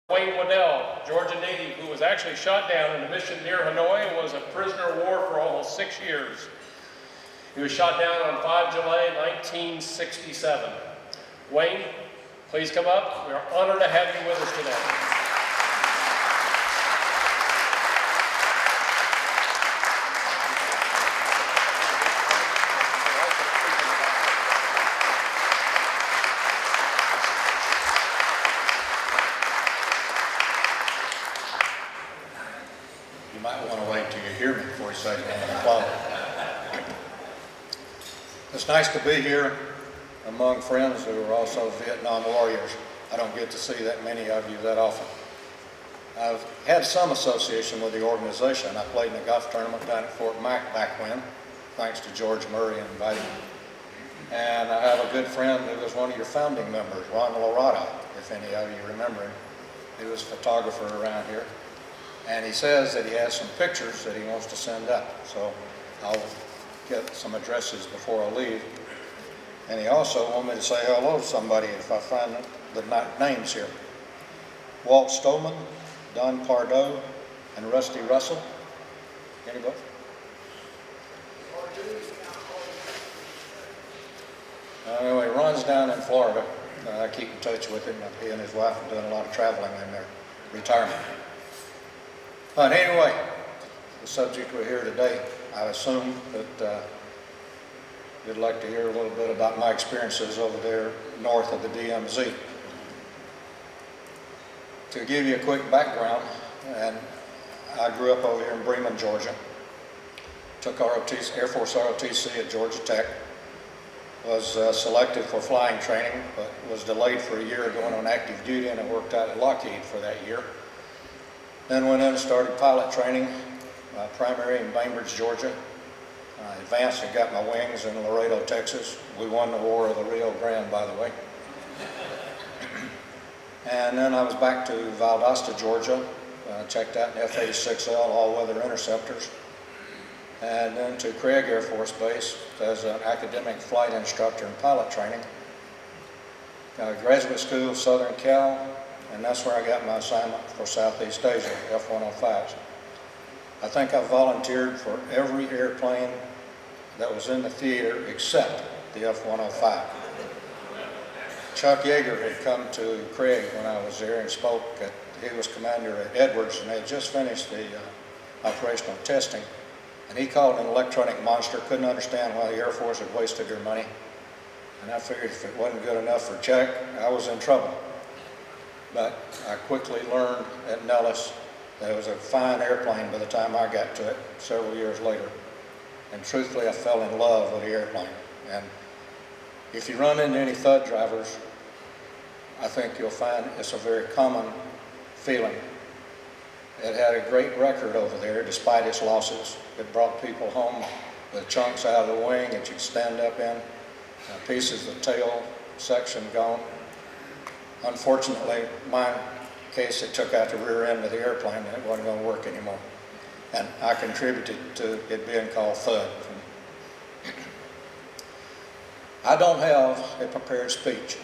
Waddell, Georgia native, who was actually shot down in a mission near Hanoi and was a prisoner of war for almost 6 years. He was shot down on 5 July 1967. Wayne, please come up. We are honored to have you with us today. You might want to wait till you hear me before you say anything. It's nice to be here among friends who are also Vietnam warriors. I don't get to see that many of you that often. I've had some association with the organization. I played in a golf tournament down at Fort Mac back when, thanks to George Murray inviting me. And I have a good friend who was one of your founding members, Waddell, if any of you remember him. He was a photographer around here. And he says that he has some pictures that he wants to send up. So I'll get some addresses before I leave. And he also wanted me to say hello to somebody if I find the names here. Walt Stoneman, Don Pardo, and Rusty Russell. Anybody? Anyway, Ron's down in Florida. I keep in touch with him. He and his wife are doing a lot of traveling in their retirement. But anyway, the subject we're here today, I assume that you'd like to hear a little bit about my experiences over there north of the DMZ. To give you a quick background, and I grew up over here in Bremen, Georgia. Took Air Force ROTC at Georgia Tech. Was selected for flying training, but was delayed for a year going on active duty, and I worked out at Lockheed for that year. Then went in and started pilot training, primary in Bainbridge, Georgia. I advanced and got my wings in Laredo, Texas. We won the War of the Rio Grande, by the way. And then I was back to Valdosta, Georgia, checked out an F-86L all-weather interceptors. And then to Craig Air Force Base as an academic flight instructor in pilot training. Graduate School, Southern Cal, and that's where I got my assignment for Southeast Asia, F-105s. I think I volunteered for every airplane that was in the theater except the F-105. Chuck Yeager had come to Craig when I was there and spoke. He was commander at Edwards, and they had just finished the operational testing. And he called an electronic monster, couldn't understand why the Air Force had wasted their money. And I figured if it wasn't good enough for Chuck, I was in trouble. But I quickly learned at Nellis that it was a fine airplane by the time I got to it several years later. And truthfully, I fell in love with the airplane. And if you run into any Thud drivers, I think you'll find it's a very common feeling. It had a great record over there despite its losses. It brought people home with chunks out of the wing that you could stand up in, pieces of tail section gone. Unfortunately, my case, it took out the rear end of the airplane and it wasn't going to work anymore. And I contributed to it being called Thud. I don't have a prepared speech.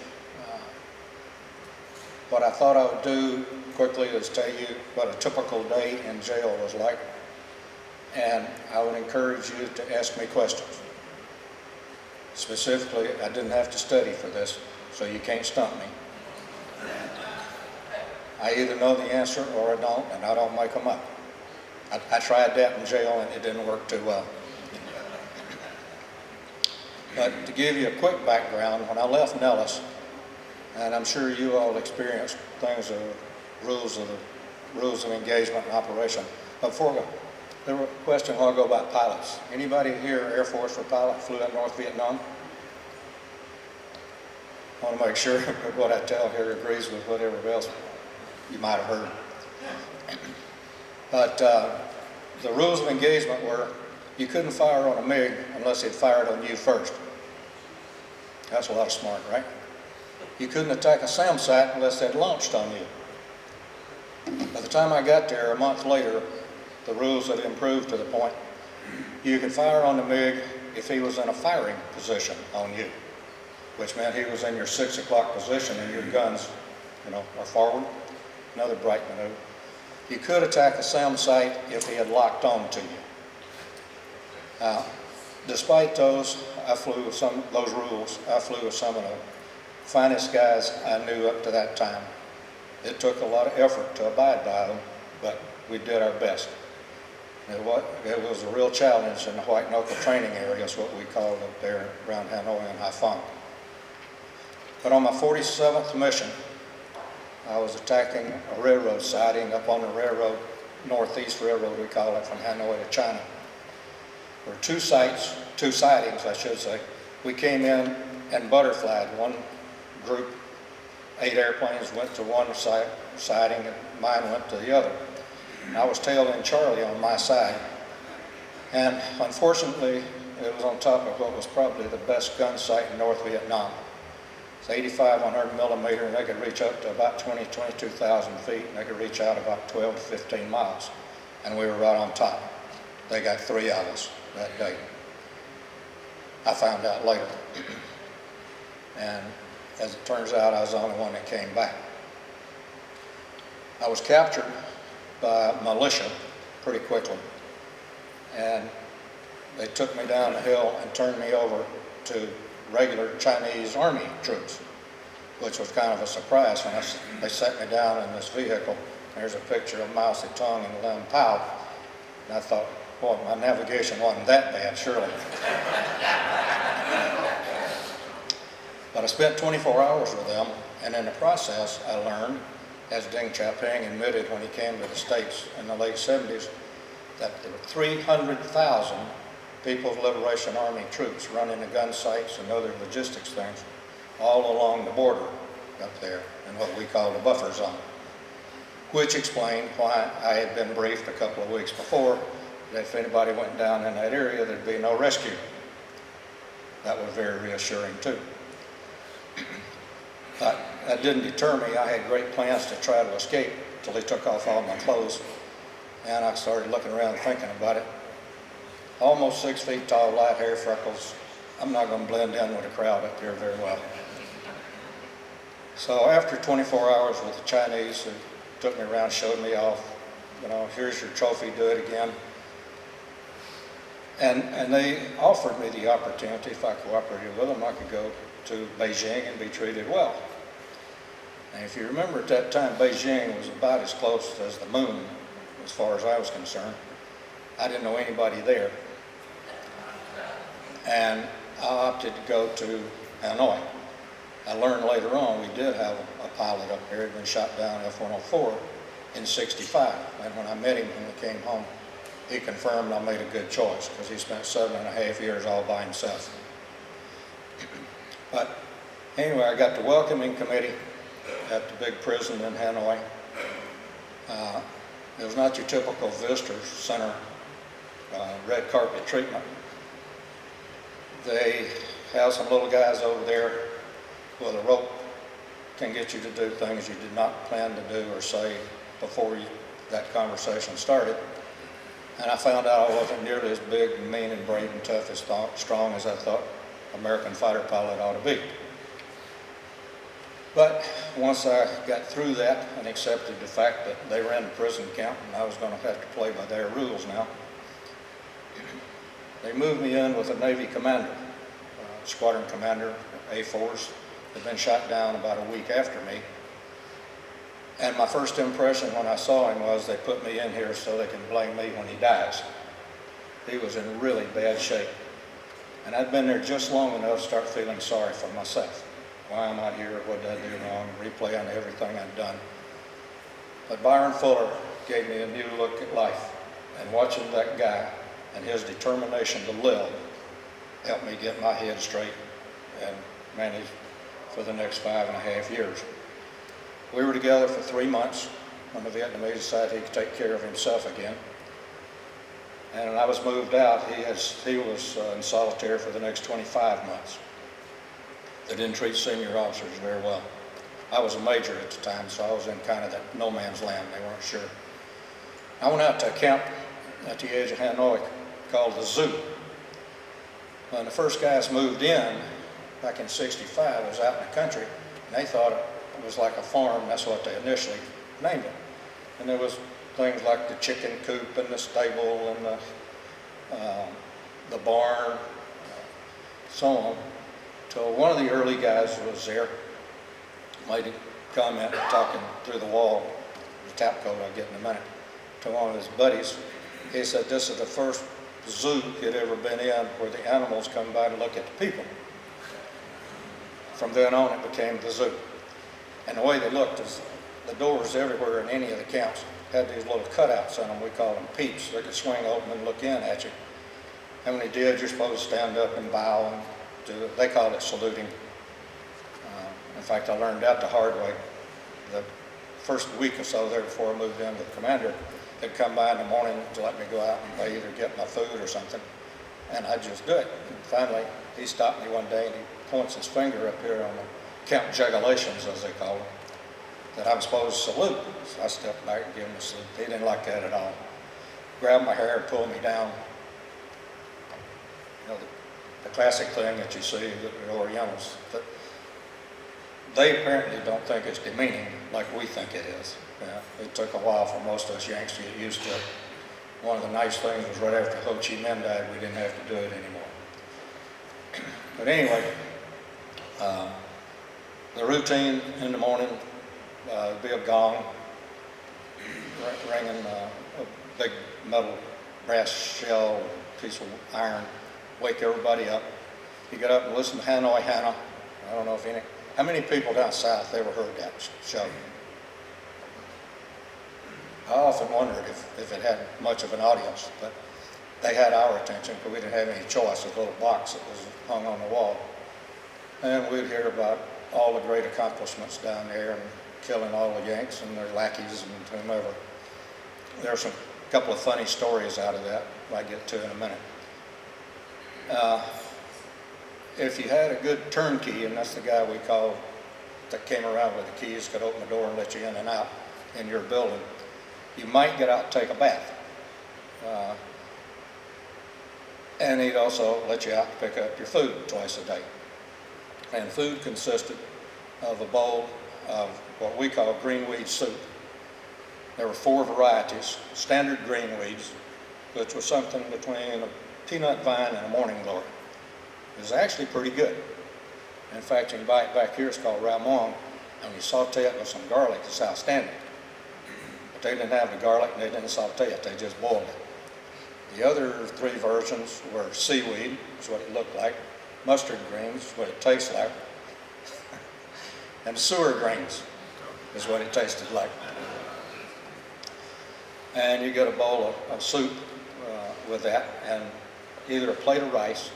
What I thought I would do quickly is tell you what a typical day in jail was like. And I would encourage you to ask me questions. Specifically, I didn't have to study for this, so you can't stump me. I either know the answer or I don't, and I don't make them up. I tried that in jail and it didn't work too well. But to give you a quick background, when I left Nellis, and I'm sure you all experienced things of rules of engagement and operation. But before we go, there was a question a while ago about pilots. Anybody here Air Force or pilot flew in North Vietnam? I want to make sure that what I tell here agrees with whatever else you might have heard. But the rules of engagement were you couldn't fire on a MiG unless it fired on you first. That's a lot of smart, right? You couldn't attack a SAMSAT unless they'd launched on you. By the time I got there a month later, the rules had improved to the point you could fire on the MiG if he was in a firing position on you, which meant he was in your 6 o'clock position and your guns, are forward. another bright maneuver. You could attack a SAM site if he had locked on to you. Despite those, I flew with those rules. I flew with some of the finest guys I knew up to that time. It took a lot of effort to abide by them, but we did our best. It was a real challenge in the white knuckle training area, is what we called up there around Hanoi and Haiphong. But on my 47th mission, I was attacking a railroad siding up on the railroad, Northeast Railroad we call it, from Hanoi to China. There were two sidings, I should say. We came in and butterflied. One group, 8 airplanes went to one siding and mine went to the other. I was tailing Charlie on my side. And unfortunately, it was on top of what was probably the best gun sight in North Vietnam. It's 8,500 millimeter, and they could reach up to about 22,000 feet, and they could reach out about 12 to 15 miles. And we were right on top. They got 3 of us that day. I found out later. And as it turns out, I was the only one that came back. I was captured by militia pretty quickly. And they took me down the hill and turned me over to regular Chinese Army troops, which was kind of a surprise when they set me down in this vehicle. There's a picture of Mao Zedong and Lin Pao. And I thought, boy, my navigation wasn't that bad, surely. But I spent 24 hours with them, and in the process, I learned, as Deng Xiaoping admitted when he came to the States in the late 70s, that there were 300,000 People's Liberation Army troops running the gun sites and other logistics things all along the border up there in what we call the buffer zone, which explained why I had been briefed a couple of weeks before that if anybody went down in that area, there'd be no rescue. That was very reassuring too. But that didn't deter me. I had great plans to try to escape until they took off all my clothes. And I started looking around thinking about it. Almost 6 feet tall, light hair, freckles. I'm not going to blend in with the crowd up here very well. So after 24 hours with the Chinese, who took me around, showed me off, you know, here's your trophy, do it again. And they offered me the opportunity, if I cooperated with them, I could go to Beijing and be treated well. And if you remember at that time, Beijing was about as close as the moon, as far as I was concerned. I didn't know anybody there. And I opted to go to Hanoi. I learned later on we did have a pilot up here, had been shot down F-104 in '65. And when I met him when we came home, he confirmed I made a good choice because he spent 7.5 years all by himself. But anyway, I got the welcoming committee at the big prison in Hanoi. It was not your typical visitor center red carpet treatment. They have some little guys over there with a rope can get you to do things you did not plan to do or say before that conversation started. And I found out I wasn't nearly as big and mean and brave and tough as strong as I thought American fighter pilot ought to be. But once I got through that and accepted the fact that they ran the prison camp and I was going to have to play by their rules now, they moved me in with a Navy commander, squadron commander, A-4s, had been shot down about a week after me. And my first impression when I saw him was they put me in here so they can blame me when he dies. He was in really bad shape. And I'd been there just long enough to start feeling sorry for myself. Why am I here? What did I do wrong? Replaying everything I'd done. But Byron Fuller gave me a new look at life. And watching that guy and his determination to live helped me get my head straight and manage for the next 5.5 years. We were together for 3 months when the Vietnamese decided he could take care of himself again. And when I was moved out, he was in solitary for the next 25 months. They didn't treat senior officers very well. I was a major at the time, so I was in kind of that no man's land. They weren't sure. I went out to a camp at the edge of Hanoi called the Zoo. When the first guys moved in back in '65, I was out in the country, and they thought it was like a farm. That's what they initially named it. And there was things like the chicken coop and the stable and the barn, so on. Till one of the early guys was there, made a comment talking through the wall, the tap code I'll get in a minute, to one of his buddies. He said this is the first zoo he'd ever been in where the animals come by to look at the people. From then on, it became the zoo. And the way they looked is the doors everywhere in any of the camps had these little cutouts on them. We call them peeps. They could swing open and look in at you. And when they did, you're supposed to stand up and bow and do it. They called it saluting. In fact, I learned that the hard way. The first week or so there before I moved in with the commander, they'd come by in the morning to let me go out and bathe or get my food or something. And I'd just do it. And finally, he stopped me one day and he points his finger up here on the camp jugulations, as they call them, that I'm supposed to salute. So I stepped back and gave him a salute. He didn't like that at all. Grabbed my hair and pulled me down. You know, the classic thing that you see with the Orientals. But they apparently don't think it's demeaning like we think it is. Yeah, it took a while for most of us Yanks to get used to it. One of the nice things was right after Ho Chi Minh died, we didn't have to do it anymore. But anyway, the routine in the morning, be a gong, ringing a big metal brass shell, piece of iron, wake everybody up. You get up and listen to Hanoi, Hanoi. I don't know if how many people down south ever heard that show? I often wondered if it had much of an audience, but they had our attention because we didn't have any choice. A little box that was hung on the wall. And we'd hear about all the great accomplishments down there and killing all the Yanks and their lackeys and whomever. There's a couple of funny stories out of that I get to in a minute. If you had a good turnkey, and that's the guy we call that came around with the keys, could open the door and let you in and out in your building, you might get out and take a bath. And he'd also let you out to pick up your food twice a day. And food consisted of a bowl of what we call green weed soup. There were 4 varieties: standard green weeds, which was something between a peanut vine and a morning glory. It was actually pretty good. In fact, you can buy it back here. It's called ramon, and you saute it with some garlic. It's outstanding. But they didn't have the garlic, and they didn't saute it. They just boiled it. The other 3 versions were seaweed, is what it looked like, mustard greens, what it tastes like, and sewer greens is what it tasted like. And you get a bowl of soup with that, and either a plate of rice,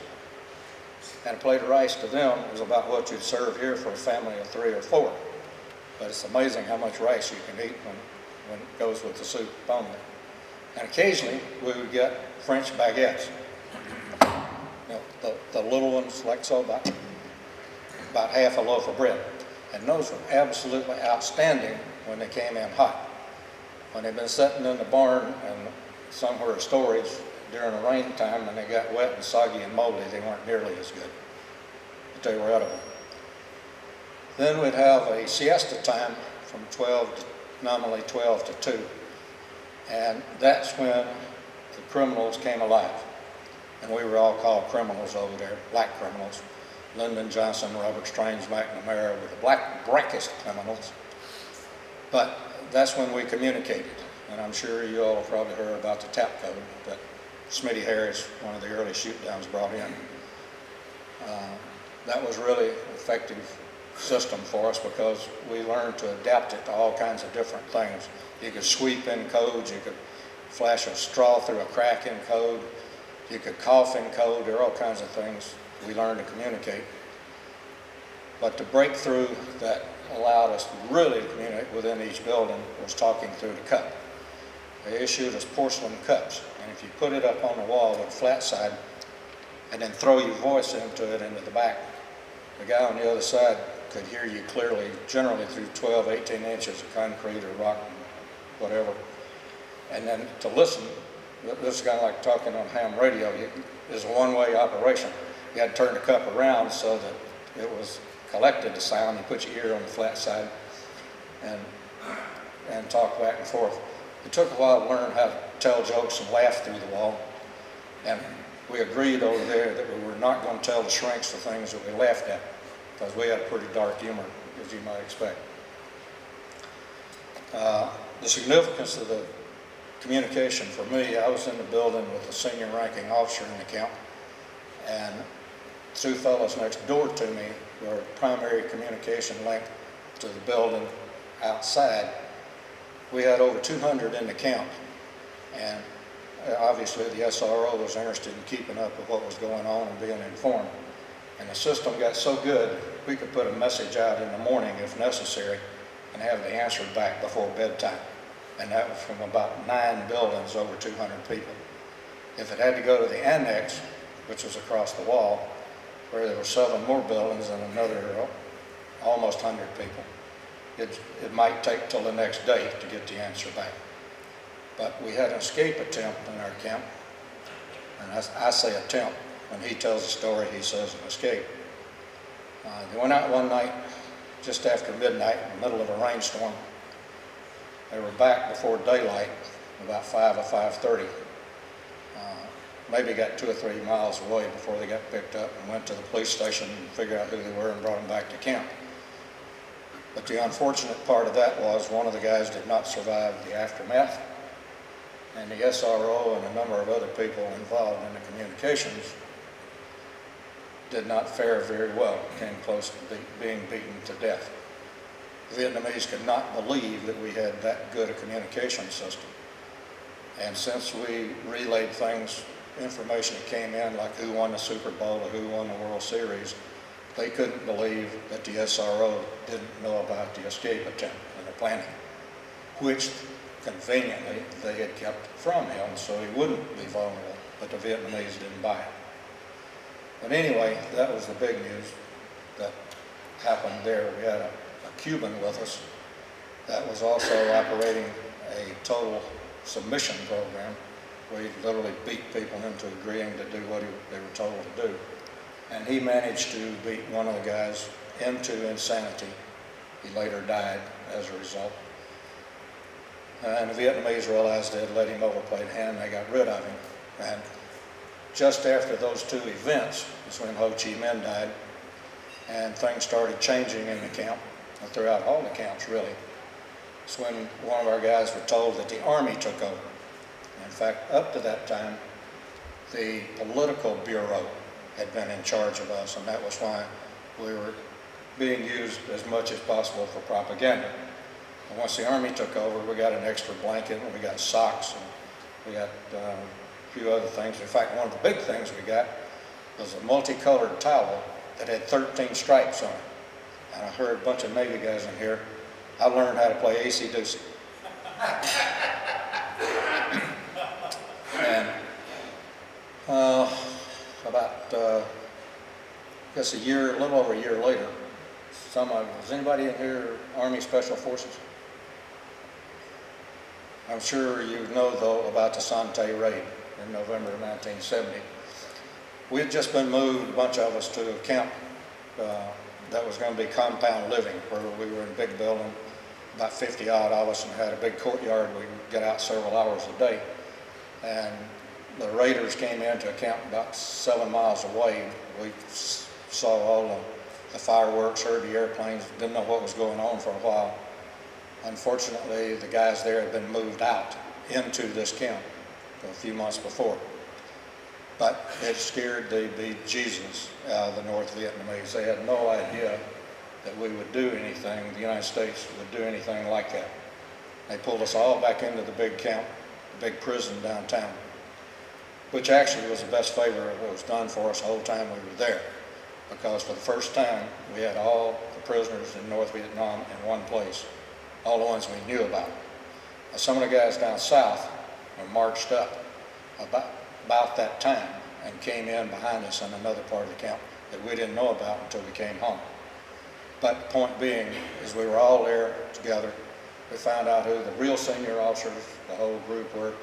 and a plate of rice to them is about what you'd serve here for a family of 3 or 4. But it's amazing how much rice you can eat when it goes with the soup only. And occasionally we would get French baguettes. You know, the little ones like so, about half a loaf of bread. And those were absolutely outstanding when they came in hot. When they'd been sitting in the barn and somewhere in storage during the rain time and they got wet and soggy and moldy, they weren't nearly as good. But they were edible. Then we'd have a siesta time from nominally 12 to 2. And that's when the criminals came alive. And we were all called criminals over there, black criminals. Lyndon Johnson, Robert Strange, McNamara were the blackest criminals. But that's when we communicated. And I'm sure you all have probably heard about the tap code that Smitty Harris, one of the early shoot-downs, brought in. That was really an effective system for us because we learned to adapt it to all kinds of different things. You could sweep in codes, you could flash a straw through a crack in code, you could cough in code. There are all kinds of things we learned to communicate. But the breakthrough that allowed us really to communicate within each building was talking through the cup. They issued us porcelain cups, and if you put it up on the wall with a flat side and then throw your voice into the back, the guy on the other side could hear you clearly, generally through 12, 18 inches of concrete or rock, whatever. And then to listen, this is kind of like talking on ham radio. It's a one-way operation. You had to turn the cup around so that it was collected the sound. You put your ear on the flat side, and and talk back and forth. It took a while to learn how to tell jokes and laugh through the wall. And we agreed over there that we were not going to tell the shrinks the things that we laughed at, because we had pretty dark humor, as you might expect. The significance of the communication for me, I was in the building with the senior ranking officer in the camp, and two fellows next door to me were primary communication link to the building outside. We had over 200 in the camp, and obviously the SRO was interested in keeping up with what was going on and being informed. And the system got so good, we could put a message out in the morning if necessary and have it answered back before bedtime. And that was from about 9 buildings, over 200 people. If it had to go to the annex, which was across the wall, where there were 7 more buildings and another almost 100 people, it might take till the next day to get the answer back. But we had an escape attempt in our camp, and I say attempt. When he tells a story, he says an escape. They went out one night just after midnight in the middle of a rainstorm. They were back before daylight, about 5 or 5:30. Maybe got 2 or 3 miles away before they got picked up and went to the police station and figured out who they were and brought them back to camp. But the unfortunate part of that was one of the guys did not survive the aftermath, and the SRO and a number of other people involved in the communications did not fare very well, came close to being beaten to death. The Vietnamese could not believe that we had that good a communication system. And since we relayed things, information that came in, like who won the Super Bowl or who won the World Series, they couldn't believe that the SRO didn't know about the escape attempt and the planning, which conveniently they had kept from him so he wouldn't be vulnerable, but the Vietnamese didn't buy it. But anyway, that was the big news that happened there. We had a Cuban with us that was also operating a total submission program where he literally beat people into agreeing to do what they were told to do. And he managed to beat one of the guys into insanity. He later died as a result. And the Vietnamese realized they had let him overplay the hand, and they got rid of him. And just after those 2 events is when Ho Chi Minh died, and things started changing in the camp, and throughout all the camps really. It's when one of our guys were told that the Army took over. In fact, up to that time, the political bureau had been in charge of us, and that was why we were being used as much as possible for propaganda. And once the Army took over, we got an extra blanket, and we got socks, and we got a few other things. In fact, one of the big things we got was a multicolored towel that had 13 stripes on it. And I heard a bunch of Navy guys in here. I learned how to play AC/DC. And about, I guess a little over a year later, was anybody in here Army Special Forces? I'm sure you know, though, about the Sante raid in November of 1970. We had just been moved, a bunch of us, to a camp that was going to be compound living, where we were in a big building, about 50 odd of us, and had a big courtyard. We could get out several hours a day. And the raiders came into a camp about 7 miles away. We saw all the fireworks, heard the airplanes, didn't know what was going on for a while. Unfortunately, the guys there had been moved out into this camp a few months before. But it scared the bejesus out of the North Vietnamese. They had no idea that we would do anything, the United States would do anything like that. They pulled us all back into the big camp, the big prison downtown, which actually was the best favor that was done for us the whole time we were there, because for the first time we had all the prisoners in North Vietnam in one place, all the ones we knew about. Now, some of the guys down south were marched up about that time and came in behind us in another part of the camp that we didn't know about until we came home. But the point being is we were all there together. We found out who the real senior officers, the whole group were,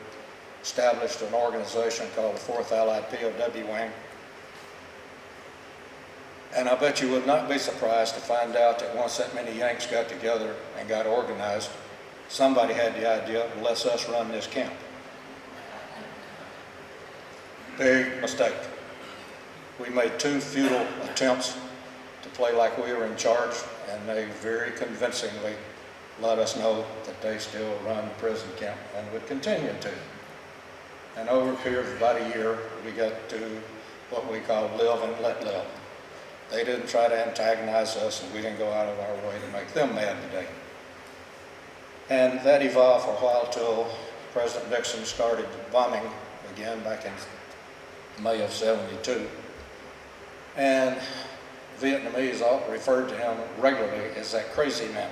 established an organization called the 4th Allied POW Wing. And I bet you would not be surprised to find out that once that many Yanks got together and got organized, somebody had the idea, let's us run this camp. Big mistake. We made 2 futile attempts to play like we were in charge, and they very convincingly let us know that they still run the prison camp and would continue to. And over a period of about a year, we got to what we call live and let live. They didn't try to antagonize us, and we didn't go out of our way to make them mad today. And that evolved for a while till President Nixon started bombing again back in May of '72. And Vietnamese all referred to him regularly as that crazy man.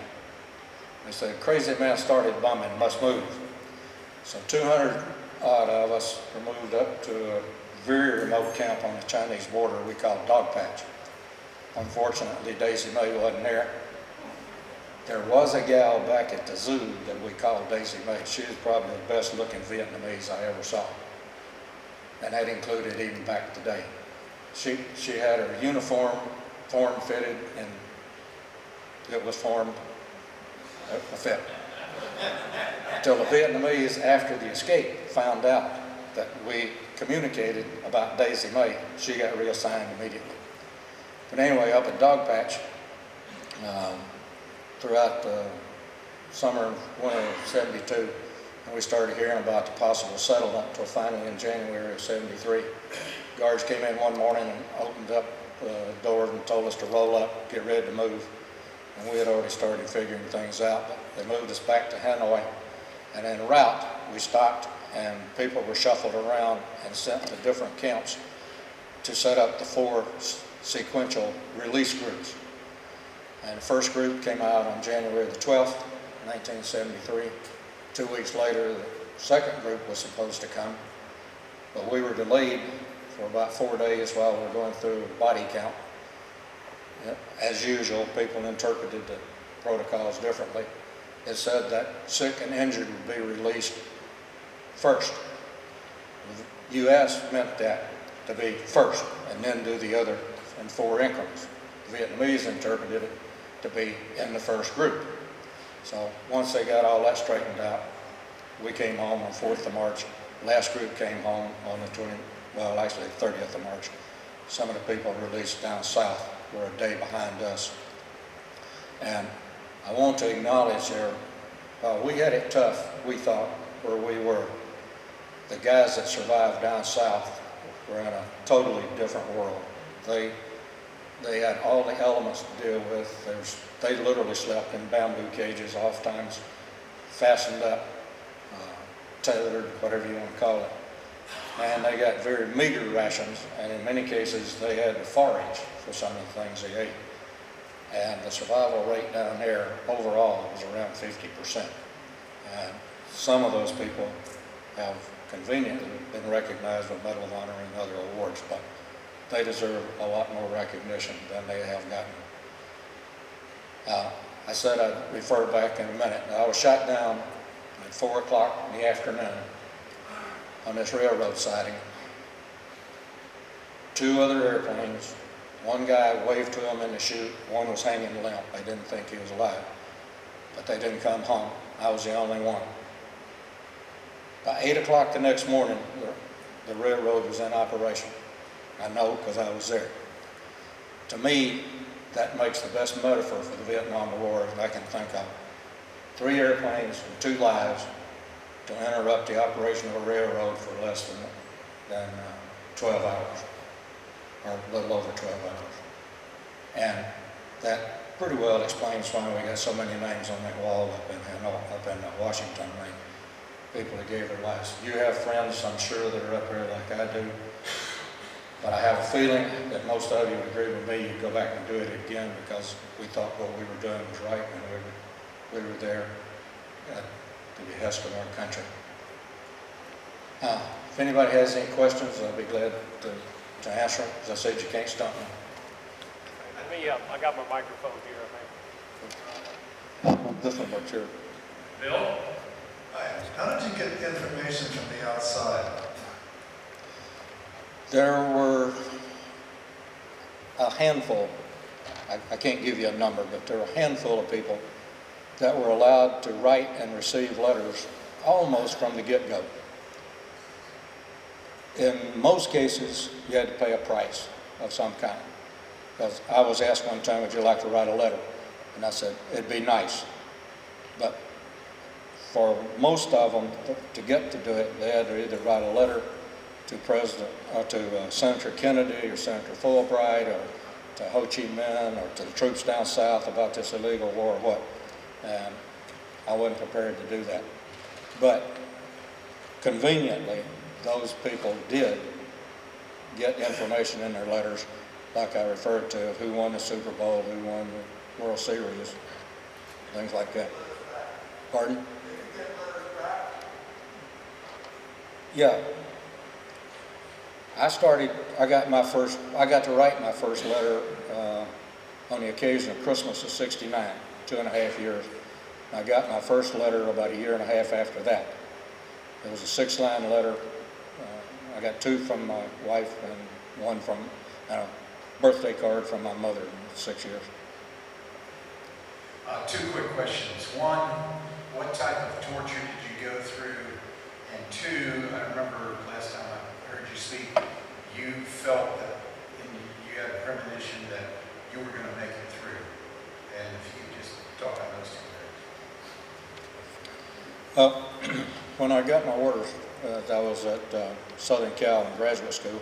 They said, crazy man started bombing, must move. So 200 odd of us were moved up to a very remote camp on the Chinese border we called Dog Patch. Unfortunately, Daisy Mae wasn't there. There was a gal back at the zoo that we called Daisy Mae. She was probably the best looking Vietnamese I ever saw. And that included even back today. She had her uniform form fitted, and it was formed a fit. Until the Vietnamese, after the escape, found out that we communicated about Daisy Mae, she got reassigned immediately. But anyway, up at Dog Patch, throughout the summer and winter of '72, and we started hearing about the possible settlement until finally in January of '73. Guards came in one morning and opened up the doors and told us to roll up, get ready to move. And we had already started figuring things out, but they moved us back to Hanoi. And en route, we stopped, and people were shuffled around and sent to different camps to set up the 4 sequential release groups. And the first group came out on January the 12th, 1973. 2 weeks later, the second group was supposed to come, but we were delayed for about 4 days while we were going through a body count. As usual, people interpreted the protocols differently. It said that sick and injured would be released first. The U.S. meant that to be first and then do the other in 4 increments. The Vietnamese interpreted it to be in the first group. So once they got all that straightened out, we came home on 4th of March. Last group came home on the 30th of March. Some of the people released down south were a day behind us. And I want to acknowledge there, while we had it tough, we thought, where we were, the guys that survived down south were in a totally different world. They had all the elements to deal with. They literally slept in bamboo cages, oftentimes fastened up, tethered, whatever you want to call it. And they got very meager rations, and in many cases they had to forage for some of the things they ate. And the survival rate down there overall was around 50%. And some of those people have conveniently been recognized with Medal of Honor and other awards, but they deserve a lot more recognition than they have gotten. I said I'd refer back in a minute. I was shot down at 4 o'clock in the afternoon on this railroad siding. 2 other airplanes. One guy waved to him in the chute. One was hanging limp. They didn't think he was alive, but they didn't come home. I was the only one. By 8 o'clock the next morning, the railroad was in operation. I know because I was there. To me, that makes the best metaphor for the Vietnam War that I can think of. 3 airplanes and 2 lives to interrupt the operation of a railroad for less than 12 hours, or a little over 12 hours. And that pretty well explains why we got so many names on that wall up in Hanoi, up in Washington, people that gave their lives. You have friends, I'm sure, that are up here like I do. But I have a feeling that most of you would agree with me, you'd go back and do it again because we thought what we were doing was right and we were there at the behest of our country. If anybody has any questions, I'll be glad to answer them. As I said, you can't stump me. I got my microphone here, I think. This one right here. Bill? How did you get information from the outside? There were a handful, I can't give you a number, but there were a handful of people that were allowed to write and receive letters almost from the get-go. In most cases, you had to pay a price of some kind. Because I was asked one time, would you like to write a letter? And I said, it'd be nice. But for most of them, to get to do it, they had to either write a letter to Senator Kennedy or Senator Fulbright or to Ho Chi Minh or to the troops down south about this illegal war or what. And I wasn't prepared to do that. But conveniently, those people did get information in their letters, like I referred to, who won the Super Bowl, who won the World Series, things like that. Pardon? Yeah. I got to write my first letter on the occasion of Christmas of '69, 2.5 years. I got my first letter about 1.5 years after that. It was a 6-line letter. I got 2 from my wife and 1 from a birthday card from my mother in 6 years. 2 quick questions. 1, what type of torture did you go through? And 2, I remember last time I heard you speak, you felt that you had a premonition that you were going to make it through. And if you could just talk about those 2 things. When I got my orders, I was at Southern Cal in graduate school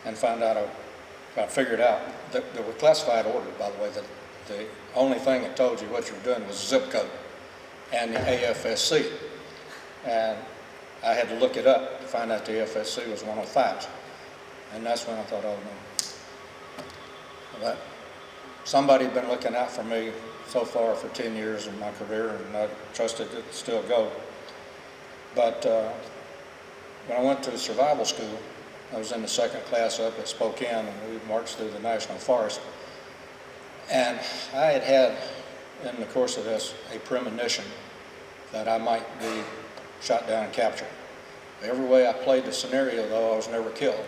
and I figured out that there were classified orders, by the way, that the only thing that told you what you were doing was zip code and the AFSC. And I had to look it up to find out the AFSC was 105. And that's when I thought, oh no. But somebody had been looking out for me so far for 10 years in my career, and I trusted it to still go. But when I went to survival school, I was in the 2nd class up at Spokane, and we marched through the National Forest. And I had in the course of this, a premonition that I might be shot down and captured. Every way I played the scenario, though, I was never killed.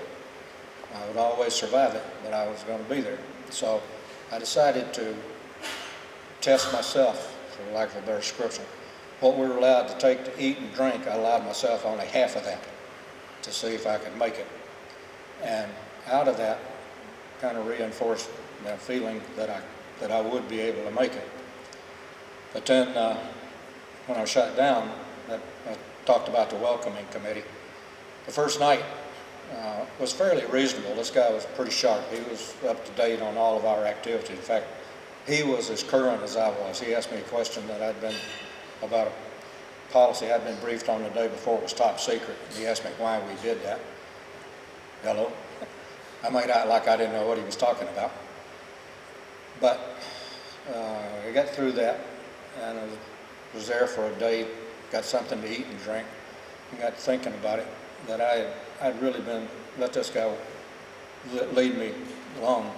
I would always survive it, but I was going to be there. So I decided to test myself, for lack of a better description. What we were allowed to take to eat and drink, I allowed myself only half of that to see if I could make it. And out of that, kind of reinforced that feeling that I would be able to make it. But then when I was shot down, I talked about the welcoming committee. The first night was fairly reasonable. This guy was pretty sharp. He was up to date on all of our activities. In fact, he was as current as I was. He asked me a question that about a policy I'd been briefed on the day before. It was top secret. He asked me why we did that. Hello? I made out like I didn't know what he was talking about. But I got through that, and I was there for a day, got something to eat and drink, and got thinking about it, that I'd really been, let this guy lead me along.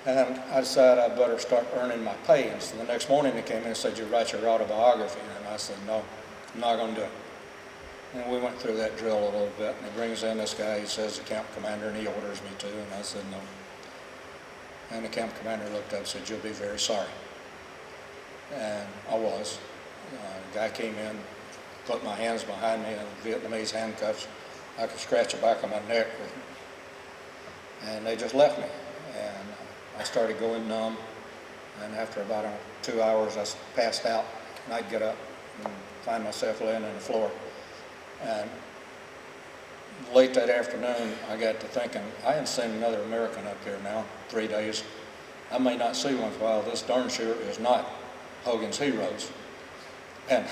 And I decided I better start earning my pay. And so the next morning they came in and said, you write your autobiography. And I said, no, I'm not going to do it. And we went through that drill a little bit. And he brings in this guy, he says, the camp commander, and he orders me to. And I said, no. And the camp commander looked up and said, you'll be very sorry. And I was. The guy came in, put my hands behind me in Vietnamese handcuffs. I could scratch the back of my neck. And they just left me. And I started going numb. And after about 2 hours, I passed out. And I'd get up and find myself laying on the floor. And late that afternoon, I got to thinking, I hadn't seen another American up here now, 3 days. I may not see one for a while. This darn sure is not Hogan's Heroes. And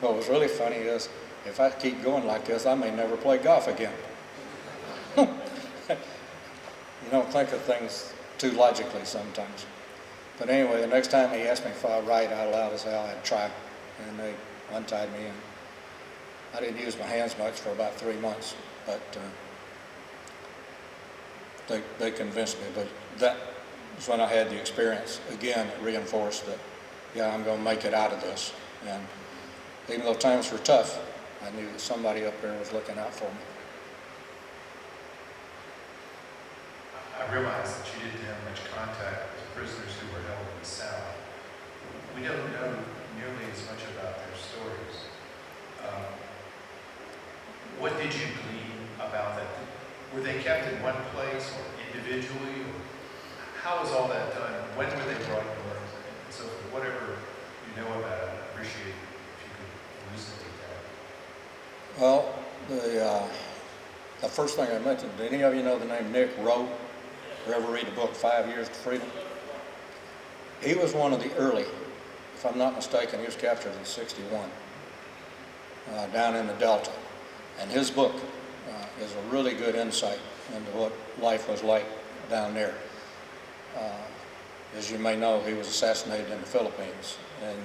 what was really funny is, if I keep going like this, I may never play golf again. You don't think of things too logically sometimes. But anyway, the next time he asked me if I'd write out loud as hell, I'd try. And they untied me, and I didn't use my hands much for about 3 months. But they convinced me. But that was when I had the experience. Again, it reinforced that, yeah, I'm going to make it out of this. And even though times were tough, I knew that somebody up there was looking out for me. I realized that you didn't have much contact with prisoners who were held in the South. we don't know nearly as much about their stories. What did you glean about that? Were they kept in one place or individually? Or how was all that done? When were they brought north? And so whatever you know about it, I'd appreciate if you could elucidate that. Well, the first thing I mentioned, did any of you know the name Nick Rowe? Or ever read the book 5 Years to Freedom? He was one of the early, if I'm not mistaken, he was captured in '61 down in the Delta. And his book is a really good insight into what life was like down there. As you may know, he was assassinated in the Philippines in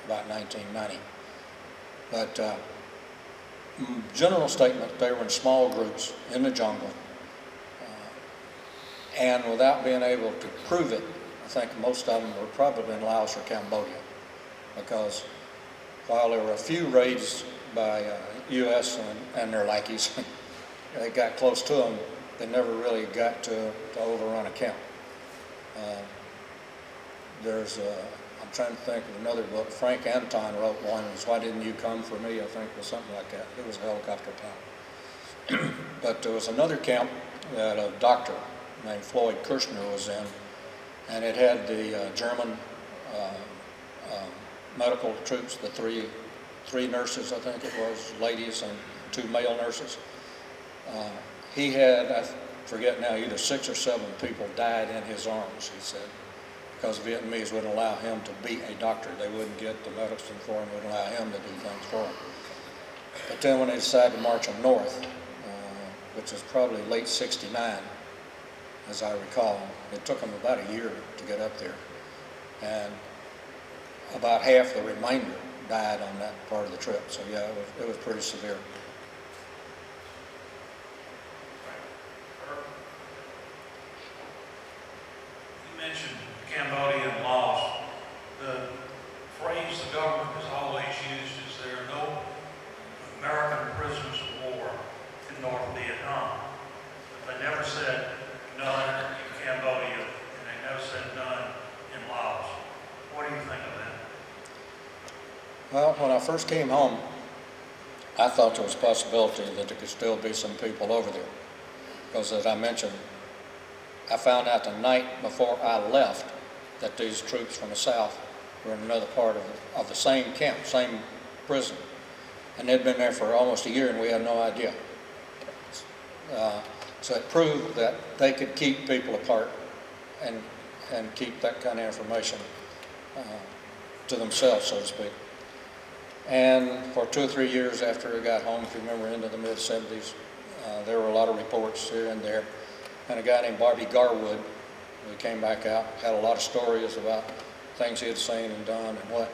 about 1990. But general statement, they were in small groups in the jungle. And without being able to prove it, I think most of them were probably in Laos or Cambodia. Because while there were a few raids by U.S. and their lackeys, they got close to them, they never really got to overrun a camp. I'm trying to think of another book, Frank Anton wrote one, it was Why Didn't You Come For Me, I think, was something like that. It was a helicopter pilot. But there was another camp that a doctor named Floyd Kirshner was in, and it had the German medical troops, the three nurses, I think it was, ladies, and 2 male nurses. He had, I forget now, either 6 or 7 people died in his arms, he said, because Vietnamese wouldn't allow him to be a doctor. They wouldn't get the medicine for him, wouldn't allow him to do things for him. But then when they decided to march him north, which was probably late '69, as I recall, it took them about a year to get up there. And about half the remainder died on that part of the trip. So yeah, it was pretty severe. You mentioned Cambodia and Laos. The phrase the government has always used is there are no American prisoners of war in North Vietnam. But they never said none in Cambodia, and they never said none in Laos. What do you think of that? Well, when I first came home, I thought there was a possibility that there could still be some people over there. Because as I mentioned, I found out the night before I left that these troops from the south were in another part of the same camp, same prison. And they'd been there for almost a year and we had no idea. So it proved that they could keep people apart and keep that kind of information to themselves, so to speak. And for 2 or 3 years after I got home, if you remember, into the mid-'70s, there were a lot of reports here and there. And a guy named Bobby Garwood, who came back out, had a lot of stories about things he had seen and done and what.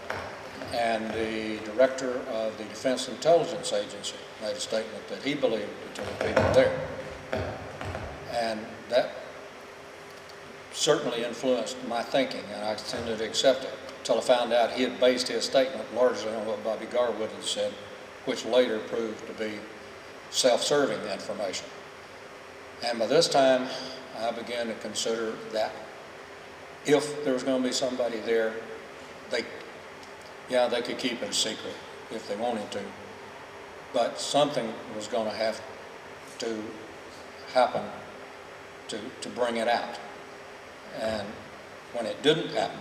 And the director of the Defense Intelligence Agency made a statement that he believed that there were people there. And that certainly influenced my thinking, and I tended to accept it until I found out he had based his statement largely on what Bobby Garwood had said, which later proved to be self-serving information. And by this time, I began to consider that if there was going to be somebody there, they could keep it a secret if they wanted to, but something was going to have to happen to bring it out. And when it didn't happen,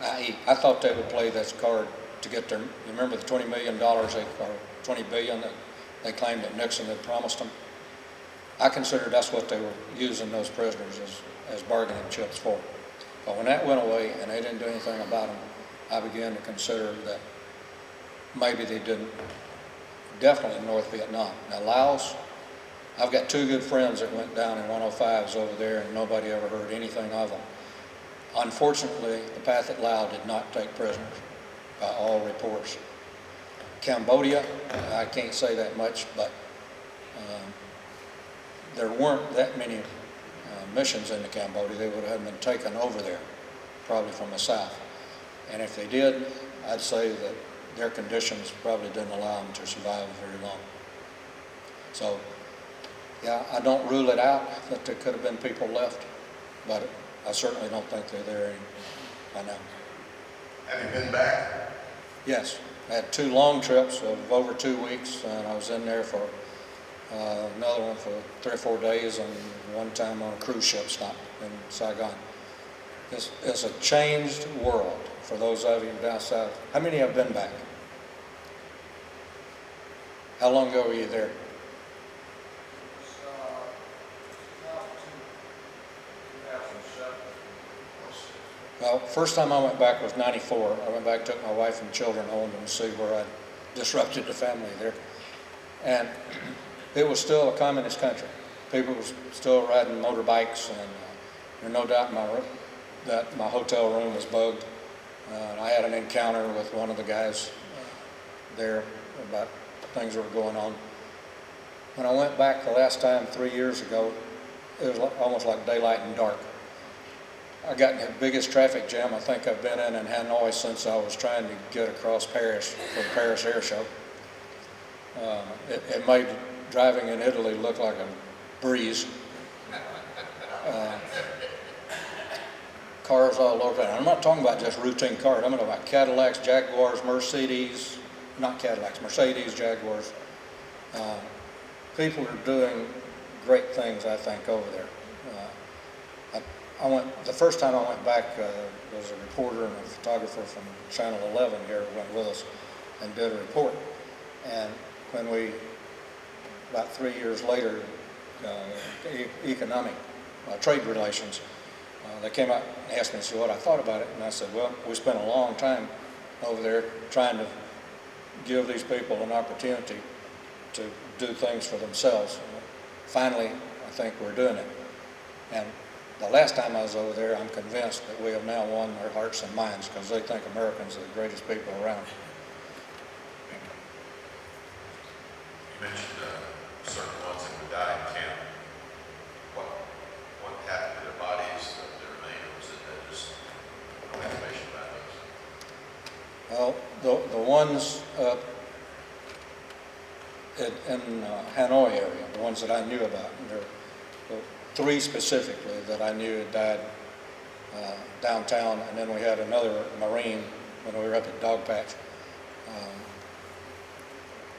I thought they would play this card to get their, you remember the $20 million, or $20 billion that they claimed that Nixon had promised them? I considered that's what they were using those prisoners as bargaining chips for. But when that went away and they didn't do anything about them, I began to consider that maybe they didn't, definitely in North Vietnam. Now Laos, I've got 2 good friends that went down in 105s over there and nobody ever heard anything of them. Unfortunately, the Pathet Lao did not take prisoners by all reports. Cambodia, I can't say that much, but there weren't that many missions into Cambodia. They would have been taken over there, probably from the south. And if they did, I'd say that their conditions probably didn't allow them to survive very long. So, yeah, I don't rule it out that there could have been people left, but I certainly don't think they're there by now. Have you been back? Yes, I had 2 long trips of over 2 weeks, and I was in there for another one for 3 or 4 days, and one time on a cruise ship stop in Saigon. It's a changed world for those of you down south. How many have been back? How long ago were you there? Well, first time I went back was '94. I went back, took my wife and children home to see where I disrupted the family there. And it was still a communist country. People were still riding motorbikes, and there's no doubt that my hotel room was bugged. I had an encounter with one of the guys there about things that were going on. When I went back the last time 3 years ago, it was almost like daylight and dark. I got in the biggest traffic jam I think I've been in Hanoi since I was trying to get across Paris for the Paris Air Show. It made driving in Italy look like a breeze. Cars all over. I'm not talking about just routine cars. I'm talking about Cadillacs, Jaguars, Mercedes, not Cadillacs, Mercedes, Jaguars. People are doing great things, I think, over there. The first time I went back, there was a reporter and a photographer from Channel 11 here went with us and did a report. And when about 3 years later, economic trade relations, they came out and asked me what I thought about it. And I said, well, we spent a long time over there trying to give these people an opportunity to do things for themselves. Finally, I think we're doing it. And the last time I was over there, I'm convinced that we have now won their hearts and minds because they think Americans are the greatest people around. You mentioned certain ones that would die in camp. What happened to their bodies that remain, or was it just no information about those? Well, the ones up in Hanoi area, the ones that I knew about, there were 3 specifically that I knew had died downtown, and then we had another Marine when we were up at Dogpatch.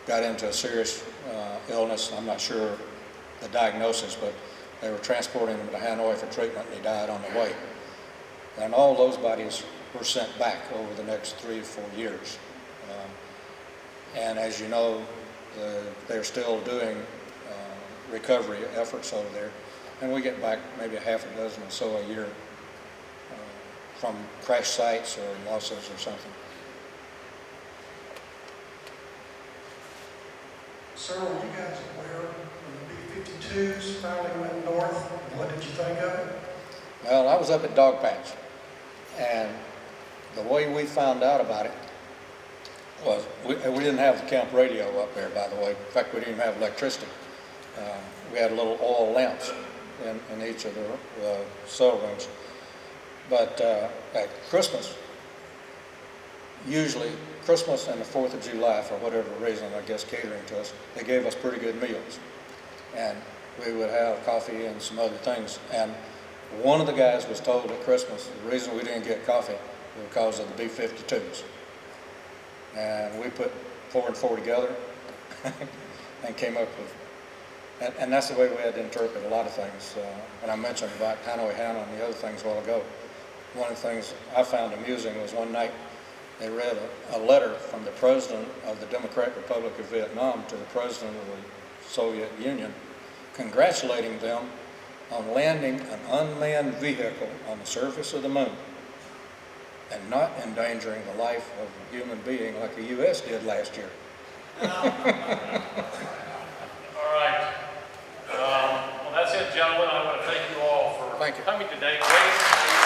Got into a serious illness. I'm not sure the diagnosis, but they were transporting him to Hanoi for treatment, and he died on the way. And all those bodies were sent back over the next 3 or 4 years. And as you know, they're still doing recovery efforts over there. And we get back maybe a half a dozen or so a year from crash sites or losses or something. Sir, were you guys aware when the B-52s finally went north? What did you think of it? Well, I was up at Dogpatch, and the way we found out about it was we didn't have the camp radio up there, by the way. In fact, we didn't even have electricity. We had little oil lamps in each of the cell rooms. But at Christmas, usually Christmas and the 4th of July, for whatever reason, I guess catering to us, they gave us pretty good meals. And we would have coffee and some other things. And one of the guys was told at Christmas the reason we didn't get coffee was because of the B-52s. And we put 4 and 4 together and came up with, and that's the way we had to interpret a lot of things. And I mentioned about Hanoi and the other things a while ago. One of the things I found amusing was one night they read a letter from the president of the Democratic Republic of Vietnam to the president of the Soviet Union, congratulating them on landing an unmanned vehicle on the surface of the moon and not endangering the life of a human being like the U.S. did last year. All right. Well, that's it, gentlemen. I want to thank you all for coming today. Great.